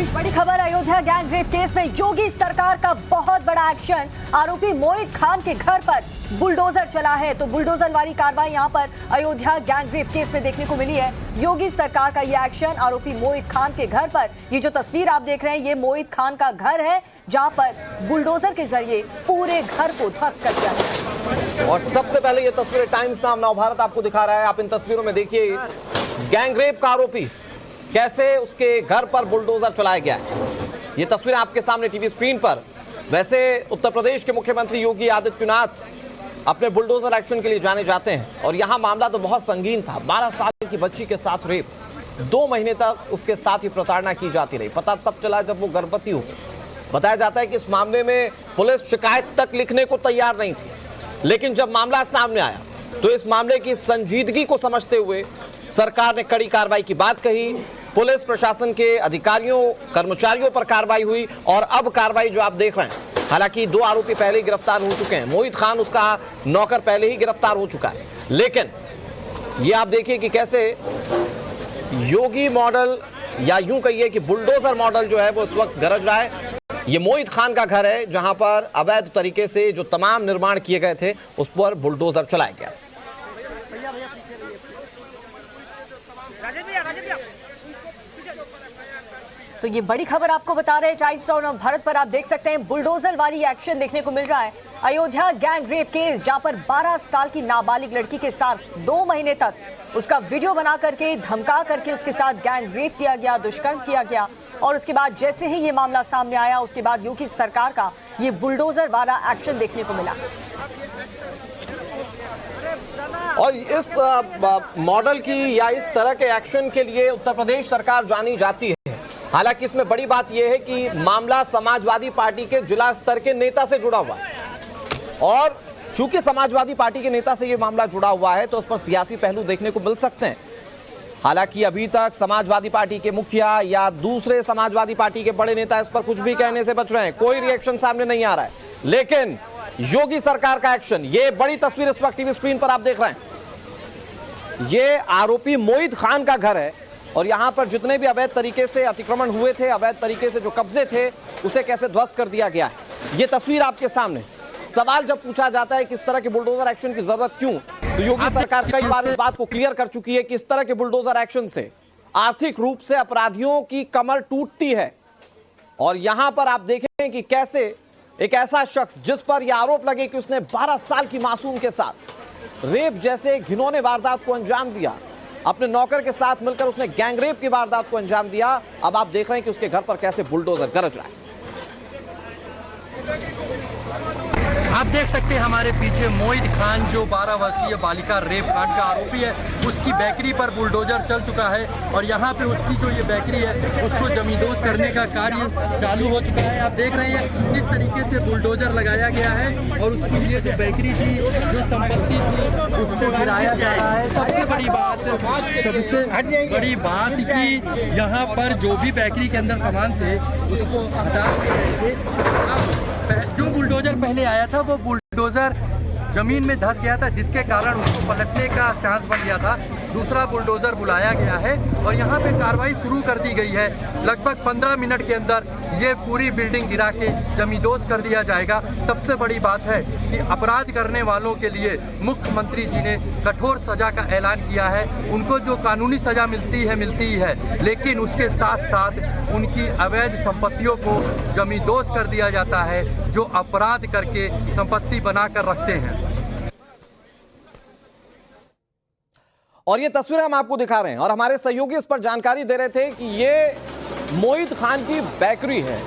बीच बड़ी खबर, Ayodhya gang rape case में योगी सरकार का बहुत बड़ा एक्शन। आरोपी मोहित खान के घर पर बुलडोजर चला है। तो बुलडोजर वाली कार्रवाई यहां पर अयोध्या गैंग रेप केस में देखने को मिली है। योगी सरकार का ये एक्शन आरोपी मोहित खान के घर पर, ये जो तस्वीर आप देख रहे हैं ये मोहित खान का घर है जहां पर बुलडोजर के जरिए पूरे घर को ध्वस्त कर दिया गया। और सबसे पहले ये तस्वीरें टाइम्स नाम नवभारत आपको दिखा रहा है। आप इन तस्वीरों में देखिए गैंग रेप का आरोपी कैसे उसके घर पर बुलडोजर चलाया गया है। ये तस्वीरें आपके सामने टीवी स्क्रीन पर। वैसे उत्तर प्रदेश के मुख्यमंत्री योगी आदित्यनाथ अपने बुलडोजर एक्शन के लिए जाने जाते हैं और यहां मामला तो बहुत संगीन था। 12 साल की बच्ची के साथ रेप, 2 महीने तक उसके साथ ही प्रताड़ना की जाती रही। पता तब चला जब वो गर्भवती हो गई। बताया जाता है कि इस मामले में पुलिस शिकायत तक लिखने को तैयार नहीं थी, लेकिन जब मामला सामने आया तो इस मामले की संजीदगी को समझते हुए सरकार ने कड़ी कार्रवाई की बात कही। पुलिस प्रशासन के अधिकारियों कर्मचारियों पर कार्रवाई हुई और अब कार्रवाई जो आप देख रहे हैं, हालांकि 2 आरोपी पहले ही गिरफ्तार हो चुके हैं। मोहित खान उसका नौकर पहले ही गिरफ्तार हो चुका है, लेकिन ये आप देखिए कि कैसे योगी मॉडल या यूं कहिए कि बुलडोजर मॉडल जो है वो इस वक्त गरज रहा है। ये मोहित खान का घर है जहां पर अवैध तरीके से जो तमाम निर्माण किए गए थे उस पर बुलडोजर चलाया गया। तो ये बड़ी खबर आपको बता रहे हैं टाइम्स ऑफ भारत पर। आप देख सकते हैं बुलडोजर वाली एक्शन देखने को मिल रहा है। अयोध्या गैंग रेप केस जहां पर 12 साल की नाबालिग लड़की के साथ 2 महीने तक उसका वीडियो बना करके धमका करके उसके साथ गैंग रेप किया गया, दुष्कर्म किया गया। और उसके बाद जैसे ही ये मामला सामने आया उसके बाद योगी सरकार का ये बुलडोजर वाला एक्शन देखने को मिला। और इस मॉडल की या इस तरह के एक्शन के लिए उत्तर प्रदेश सरकार जानी जाती है। हालांकि इसमें बड़ी बात यह है कि मामला समाजवादी पार्टी के जिला स्तर के नेता से जुड़ा हुआ है और चूंकि समाजवादी पार्टी के नेता से यह मामला जुड़ा हुआ है तो उस पर सियासी पहलू देखने को मिल सकते हैं। हालांकि अभी तक समाजवादी पार्टी के मुखिया या दूसरे समाजवादी पार्टी के बड़े नेता इस पर कुछ भी कहने से बच रहे हैं, कोई रिएक्शन सामने नहीं आ रहा है। लेकिन योगी सरकार का एक्शन, ये बड़ी तस्वीर इस वक्त टीवी स्क्रीन पर आप देख रहे हैं। ये आरोपी मोहित खान का घर है और यहां पर जितने भी अवैध तरीके से अतिक्रमण हुए थे, अवैध तरीके से जो कब्जे थे, उसे कैसे ध्वस्त कर दिया गया है। ये तस्वीर आपके सामने। सवाल जब पूछा जाता है कि इस तरह के बुलडोजर एक्शन की जरूरत क्यों, तो योगी सरकार कई बार इस बात को क्लियर कर चुकी है कि इस तरह के बुलडोजर एक्शन से आर्थिक रूप से अपराधियों की कमर टूटती है। और यहां पर आप देखें कि कैसे एक ऐसा शख्स जिस पर यह आरोप लगे कि उसने 12 साल की मासूम के साथ रेप जैसे घिनौने वारदात को अंजाम दिया, अपने नौकर के साथ मिलकर उसने गैंग रेप की वारदात को अंजाम दिया। अब आप देख रहे हैं कि उसके घर पर कैसे बुलडोजर गरज रहा है। आप देख सकते हैं हमारे पीछे मोहित खान जो 12 वर्षीय बालिका रेप कांड का आरोपी है, उसकी बेकरी पर बुलडोजर चल चुका है और यहाँ पे उसकी जो ये बेकरी है उसको जमींदोज करने का कार्य चालू हो चुका है। आप देख रहे हैं किस तरीके से बुलडोजर लगाया गया है और उसकी ये जो बेकरी थी, जो संपत्ति थी, उसको गिराया जा रहा है। सबसे बड़ी बात कि यहाँ पर जो भी बेकरी के अंदर सामान थे उसको हटा के जो बुलडोजर पहले आया था वो बुलडोजर जमीन में धंस गया था, जिसके कारण उसको पलटने का चांस बन गया था। दूसरा बुलडोजर बुलाया गया है और यहाँ पे कार्रवाई शुरू कर दी गई है। लगभग 15 मिनट के अंदर ये पूरी बिल्डिंग गिरा के जमींदोज कर दिया जाएगा। सबसे बड़ी बात है कि अपराध करने वालों के लिए मुख्यमंत्री जी ने कठोर सजा का ऐलान किया है। उनको जो कानूनी सजा मिलती ही है, लेकिन उसके साथ साथ उनकी अवैध संपत्तियों को जमींदोज कर दिया जाता है, जो अपराध करके संपत्ति बनाकर रखते हैं। और ये तस्वीरें हम आपको दिखा रहे हैं और हमारे सहयोगी इस पर जानकारी दे रहे थे कि ये मोहित खान की बेकरी है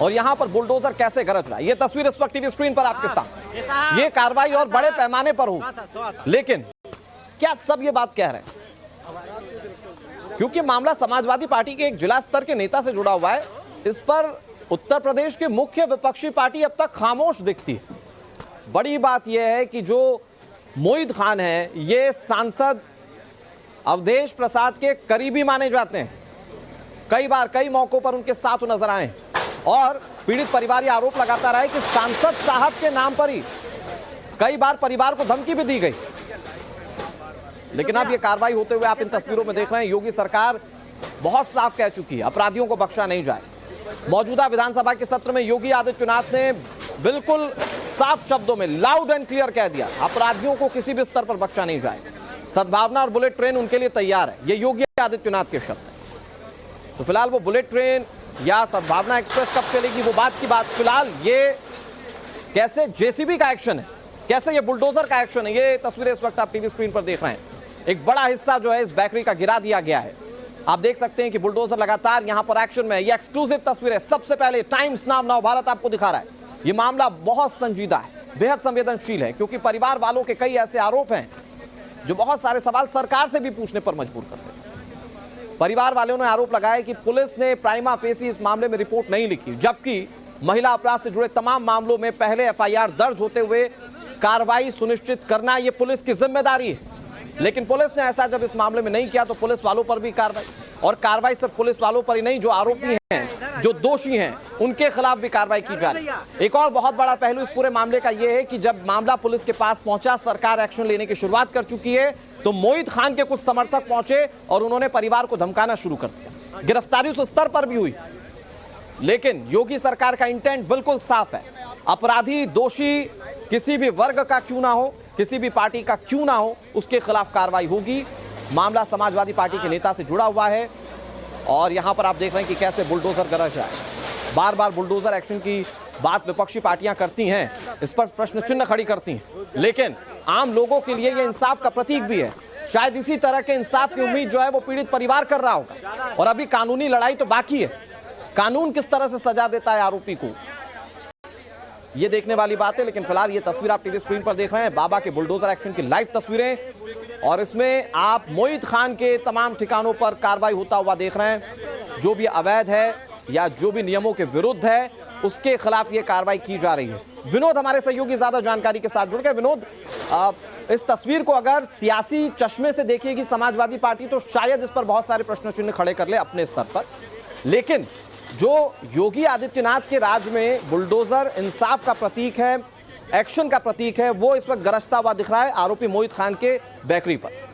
और यहां पर बुलडोजर कैसे गरज रहा है। ये तस्वीर इस वक्त टीवी स्क्रीन पर आपके सामने। ये कार्रवाई और बड़े पैमाने पर हो, लेकिन क्या सब ये बात कह रहे हैं क्योंकि मामला समाजवादी पार्टी के एक जिला स्तर के नेता से जुड़ा हुआ है। इस पर उत्तर प्रदेश की मुख्य विपक्षी पार्टी अब तक खामोश दिखती है। बड़ी बात यह है कि जो मोहित खान है ये सांसद अवधेश प्रसाद के करीबी माने जाते हैं। कई बार कई मौकों पर उनके साथ नजर आए और पीड़ित परिवार ये आरोप लगाता रहा है कि सांसद साहब के नाम पर ही कई बार परिवार को धमकी भी दी गई। लेकिन अब ये कार्रवाई होते हुए आप इन तस्वीरों में देख रहे हैं, योगी सरकार बहुत साफ कह चुकी है, अपराधियों को बख्शा नहीं जाए। मौजूदा विधानसभा के सत्र में योगी आदित्यनाथ ने बिल्कुल साफ शब्दों में लाउड एंड क्लियर कह दिया, अपराधियों को किसी भी स्तर पर बख्शा नहीं जाए। सद्भावना और बुलेट ट्रेन उनके लिए तैयार है, ये योगी आदित्यनाथ के शब्द है। तो फिलहाल वो बुलेट ट्रेन या सद्भावना एक्सप्रेस कब चलेगी वो बात की बात। फिलहाल ये कैसे जेसीबी का एक्शन है, कैसे ये बुलडोजर का एक्शन है, ये तस्वीरें इस वक्त आप टीवी स्क्रीन पर देख रहे हैं। एक बड़ा हिस्सा जो है इस बेकरी का गिरा दिया गया है। आप देख सकते हैं कि बुलडोजर लगातार यहां पर एक्शन में है। ये एक्सक्लूसिव तस्वीर है, सबसे पहले टाइम्स नाउ नव भारत आपको दिखा रहा है। ये मामला बहुत संजीदा है, बेहद संवेदनशील है, क्योंकि परिवार वालों के कई ऐसे आरोप हैं जो बहुत सारे सवाल सरकार से भी पूछने पर मजबूर करते हैं। परिवार वालों ने आरोप लगाया कि पुलिस ने प्राइमा फेसी इस मामले में रिपोर्ट नहीं लिखी, जबकि महिला अपराध से जुड़े तमाम मामलों में पहले एफआईआर दर्ज होते हुए कार्रवाई सुनिश्चित करना यह पुलिस की जिम्मेदारी है। लेकिन पुलिस ने ऐसा जब इस मामले में नहीं किया तो पुलिस वालों पर भी कार्रवाई, और कार्रवाई सिर्फ पुलिस वालों पर ही नहीं, जो आरोपी हैं, जो दोषी हैं, उनके खिलाफ भी कार्रवाई की जा रही है। एक और बहुत बड़ा पहलू इस पूरे मामले का यह है कि जब मामला पुलिस के पास पहुंचा, सरकार एक्शन लेने की शुरुआत कर चुकी है, तो मोहित खान के कुछ समर्थक पहुंचे और उन्होंने परिवार को धमकाना शुरू कर दिया। गिरफ्तारी उस स्तर पर भी हुई, लेकिन योगी सरकार का इंटेंट बिल्कुल साफ है। अपराधी, दोषी किसी भी वर्ग का क्यों ना हो, किसी भी पार्टी का क्यों ना हो, उसके खिलाफ कार्रवाई होगी। मामला समाजवादी पार्टी के नेता से जुड़ा हुआ है और यहां पर आप देख रहे हैं कि कैसे बुलडोजर गरज रहा है। बार बार बुलडोजर एक्शन की बात विपक्षी पार्टियां करती हैं, इस पर प्रश्न चिन्ह खड़ी करती हैं, लेकिन आम लोगों के लिए यह इंसाफ का प्रतीक भी है। शायद इसी तरह के इंसाफ की उम्मीद जो है वो पीड़ित परिवार कर रहा होगा। और अभी कानूनी लड़ाई तो बाकी है, कानून किस तरह से सजा देता है आरोपी को, ये देखने वाली बात है। लेकिन फिलहाल ये तस्वीर आप टीवी स्क्रीन पर देख रहे हैं, बाबा के बुलडोजर एक्शन की लाइव तस्वीरें, और इसमें आप मोहित खान के तमाम ठिकानों पर कार्रवाई होता हुआ देख रहे हैं। जो भी अवैध है या जो भी नियमों के विरुद्ध है, उसके खिलाफ ये कार्रवाई की जा रही है। विनोद हमारे सहयोगी ज्यादा जानकारी के साथ जुड़ गए। विनोद, इस तस्वीर को अगर सियासी चश्मे से देखेगी समाजवादी पार्टी तो शायद इस पर बहुत सारे प्रश्न चिन्ह खड़े कर ले अपने स्तर पर, लेकिन जो योगी आदित्यनाथ के राज में बुलडोजर इंसाफ का प्रतीक है, एक्शन का प्रतीक है, वो इस वक्त गरजता हुआ दिख रहा है आरोपी मोहित खान के बेकरी पर।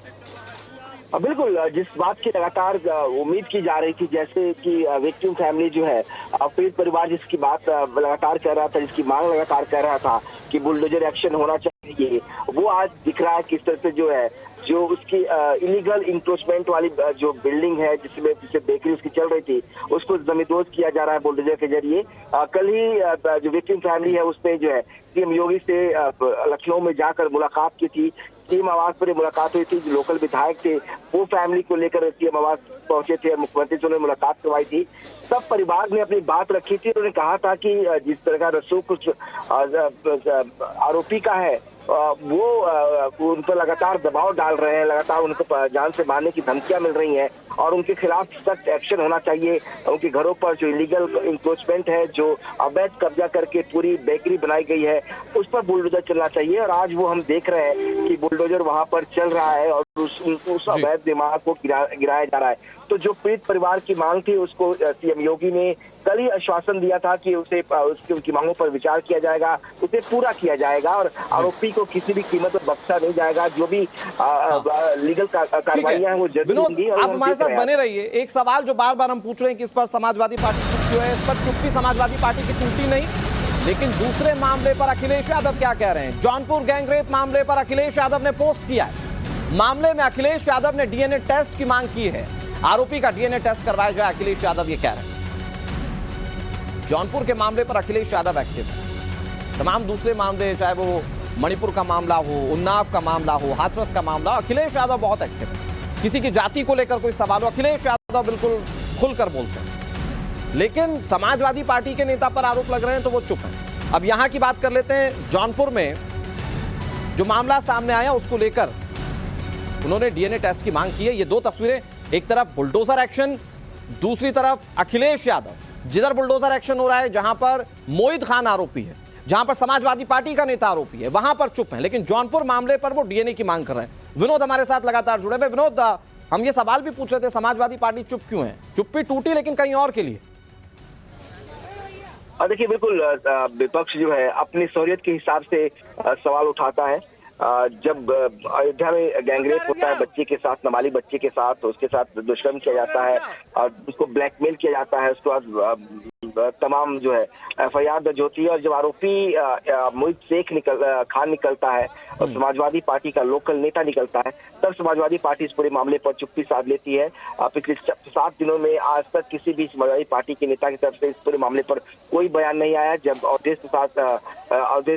बिल्कुल, जिस बात की लगातार उम्मीद की जा रही थी, जैसे कि विक्टिम फैमिली जो है, पीड़ित परिवार जिसकी बात लगातार कर रहा था, जिसकी मांग लगातार कर रहा था कि बुलडोजर एक्शन होना चाहिए, वो आज दिख रहा है किस तरह से जो है, जो उसकी इलीगल इंक्रोचमेंट वाली जो बिल्डिंग है जिसे बेकरी उसकी चल रही थी, उसको जमींदोज किया जा रहा है बुलडोजर के जरिए। कल ही जो विक्टिम फैमिली है उसने जो है सीएम योगी से लखनऊ में जाकर मुलाकात की थी। सीएम आवास पर मुलाकात हुई थी, जो लोकल विधायक थे वो फैमिली को लेकर सीएम आवास पहुंचे थे, मुख्यमंत्री से उन्होंने मुलाकात करवाई थी। सब परिवार ने अपनी बात रखी थी। उन्होंने कहा था कि जिस तरह का रसूख कुछ आरोपी का है, वो उन पर लगातार दबाव डाल रहे हैं, लगातार उनको जान से मारने की धमकियां मिल रही हैं और उनके खिलाफ सख्त एक्शन होना चाहिए। उनके घरों पर जो इलीगल इंक्रोचमेंट है, जो अवैध कब्जा करके पूरी बेकरी बनाई गई है, उस पर बुलडोजर चलना चाहिए। और आज वो हम देख रहे हैं कि बुलडोजर वहां पर चल रहा है और उस अवैध दिमाग को गिराया जा रहा है। तो जो पीड़ित परिवार की मांग थी, उसको सीएम योगी ने कल ही आश्वासन दिया था कि उनकी मांगों पर विचार किया जाएगा, उसे पूरा किया जाएगा और आरोपी को किसी भी कीमत पर बख्शा नहीं जाएगा। जो भी लीगल कार्रवाइयां हैं वो जरूर होंगी। आप हमारे साथ बने रहिए। एक सवाल जो बार बार हम पूछ रहे हैं कि इस पर समाजवादी पार्टी जो है, इस पर चुप्पी समाजवादी पार्टी की टूटी नहीं, लेकिन दूसरे मामले पर अखिलेश यादव क्या कह रहे हैं? जौनपुर गैंगरेप मामले पर अखिलेश यादव ने पोस्ट किया है। मामले में अखिलेश यादव ने डीएनए टेस्ट की मांग की है, आरोपी का डीएनए टेस्ट करवाया जाए, अखिलेश यादव ये कह रहे हैं। जौनपुर के मामले पर अखिलेश यादव एक्टिव है। तमाम दूसरे मामले, चाहे वो मणिपुर का मामला हो, उन्नाव का मामला हो, हाथरस का मामला हो, अखिलेश यादव बहुत एक्टिव है। किसी की जाति को लेकर कोई सवाल हो, अखिलेश यादव बिल्कुल खुलकर बोलते हैं। लेकिन समाजवादी पार्टी के नेता पर आरोप लग रहे हैं तो वो चुप हैं। अब यहां की बात कर लेते हैं। जौनपुर में जो मामला सामने आया उसको लेकर उन्होंने डीएनए टेस्ट की मांग की है। ये दो तस्वीरें, एक तरफ बुलडोजर एक्शन, दूसरी तरफ अखिलेश यादव। जिधर बुलडोजर एक्शन हो रहा है, जहां पर मोहित खान आरोपी है, जहां पर समाजवादी पार्टी का नेता आरोपी है, वहां पर चुप है। लेकिन जौनपुर मामले पर वो डीएनए की मांग कर रहे हैं। विनोद हमारे साथ लगातार जुड़े हुए। विनोद, हम ये सवाल भी पूछ रहे थे, समाजवादी पार्टी चुप क्यों है? चुप्पी टूटी लेकिन कहीं और के लिए। देखिए, बिल्कुल विपक्ष जो है अपनी सहूलियत के हिसाब से सवाल उठाता है। जब अयोध्या में गैंगरेप होता है बच्चे के साथ, नाबालिग बच्चे के साथ, तो उसके साथ दुष्कर्म किया जाता है और उसको ब्लैकमेल किया जाता है, उसके बाद तमाम जो है FIR दर्ज होती है। और जब आरोपी मोहित शेख खान निकलता है और समाजवादी पार्टी का लोकल नेता निकलता है, तब समाजवादी पार्टी इस पूरे मामले पर चुप्पी साध लेती है। पिछले 7 दिनों में आज तक किसी भी समाजवादी पार्टी के नेता की तरफ से इस पूरे मामले पर कोई बयान नहीं आया। जब अवधेश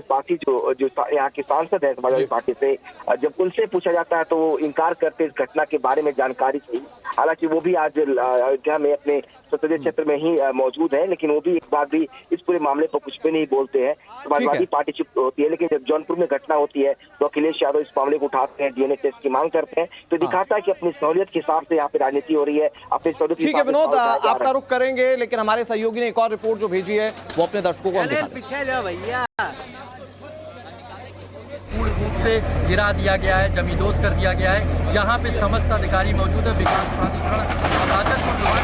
पासी जो यहाँ के सांसद है समाजवादी पार्टी से, जब उनसे पूछा जाता है तो वो इनकार करते इस घटना के बारे में जानकारी थी। हालांकि वो भी आज अयोध्या में अपने संसदीय क्षेत्र में ही मौजूद है, लेकिन वो भी एक बार भी इस पूरे मामले पर कुछ भी नहीं बोलते हैं। समाजवादी पार्टी चुप होती है, लेकिन जब जौनपुर में घटना होती है तो अखिलेश यादव इस मामले को उठाते हैं, DNA टेस्ट की मांग करते हैं, तो दिखाता है कि अपनी सहूलियत के हिसाब से यहाँ पे राजनीति हो रही है। अपनी सहूलियत ठीक है विनोद, आपका रुख करेंगे, लेकिन हमारे सहयोगी ने एक और रिपोर्ट जो भेजी है वो अपने दर्शकों को पूर्ण रूप से गिरा दिया गया है, जमींदोज कर दिया गया है। यहाँ पे समस्त अधिकारी मौजूद है, विकास प्राधिकरण और राजस्व विभाग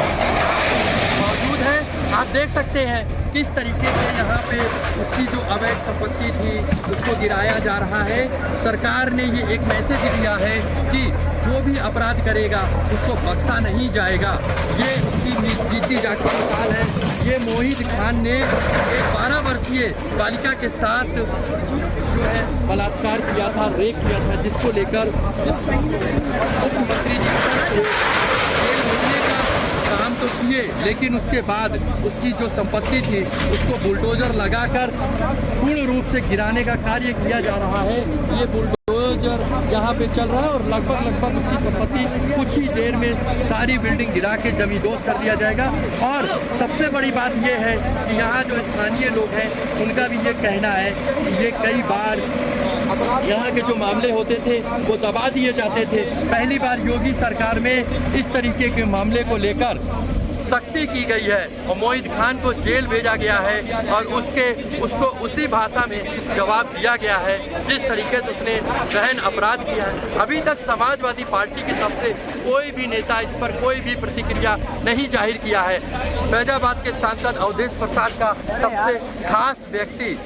मौजूद है। आप देख सकते हैं किस तरीके से यहाँ पे उसकी जो अवैध संपत्ति थी उसको गिराया जा रहा है। सरकार ने ये एक मैसेज दिया है कि जो भी अपराध करेगा उसको बख्शा नहीं जाएगा। ये उसकी जीती जागती मिसाल है। ये मोहित खान ने एक 12 वर्षीय बालिका के साथ जो है बलात्कार किया था, रेप किया था, जिसको लेकर मुख्यमंत्री जी जेल भेजने का काम तो किए, लेकिन उसके बाद उसकी जो संपत्ति थी उसको बुलडोजर लगाकर पूर्ण रूप से गिराने का कार्य किया जा रहा है। ये बुलडोजर यहाँ पे चल रहा है और लगभग उसकी संपत्ति कुछ ही देर में सारी बिल्डिंग गिरा के जमींदोज कर दिया जाएगा। और सबसे बड़ी बात ये है कि यहाँ जो स्थानीय लोग हैं उनका भी ये कहना है कि ये कई बार यहाँ के जो मामले होते थे वो दबा दिए जाते थे। पहली बार योगी सरकार में इस तरीके के मामले को लेकर सख्ती की गई है और मोहित खान को जेल भेजा गया है और उसको उसी भाषा में जवाब दिया गया है जिस तरीके से उसने गहन अपराध किया है। अभी तक समाजवादी पार्टी की तरफ से कोई भी नेता इस पर कोई भी प्रतिक्रिया नहीं जाहिर किया है। फैजाबाद के सांसद अवधेश प्रसाद का सबसे खास व्यक्ति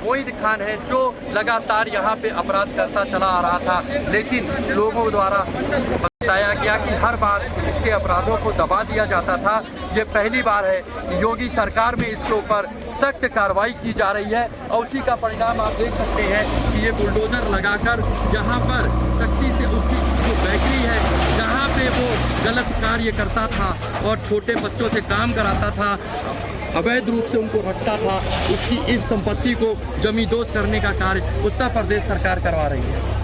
मोहित खान है, जो लगातार यहाँ पे अपराध करता चला आ रहा था, लेकिन लोगों द्वारा बताया गया कि हर बार इसके अपराधों को दबा दिया जाता था। ये पहली बार है कि योगी सरकार में इसके ऊपर सख्त कार्रवाई की जा रही है और उसी का परिणाम आप देख सकते हैं कि ये बुलडोजर लगाकर यहाँ पर सख्ती से उसकी जो बेकरी है जहाँ पे वो गलत कार्य करता था और छोटे बच्चों से काम कराता था, अवैध रूप से उनको रखता था, उसकी इस संपत्ति को जमींदोज करने का कार्य उत्तर प्रदेश सरकार करवा रही है।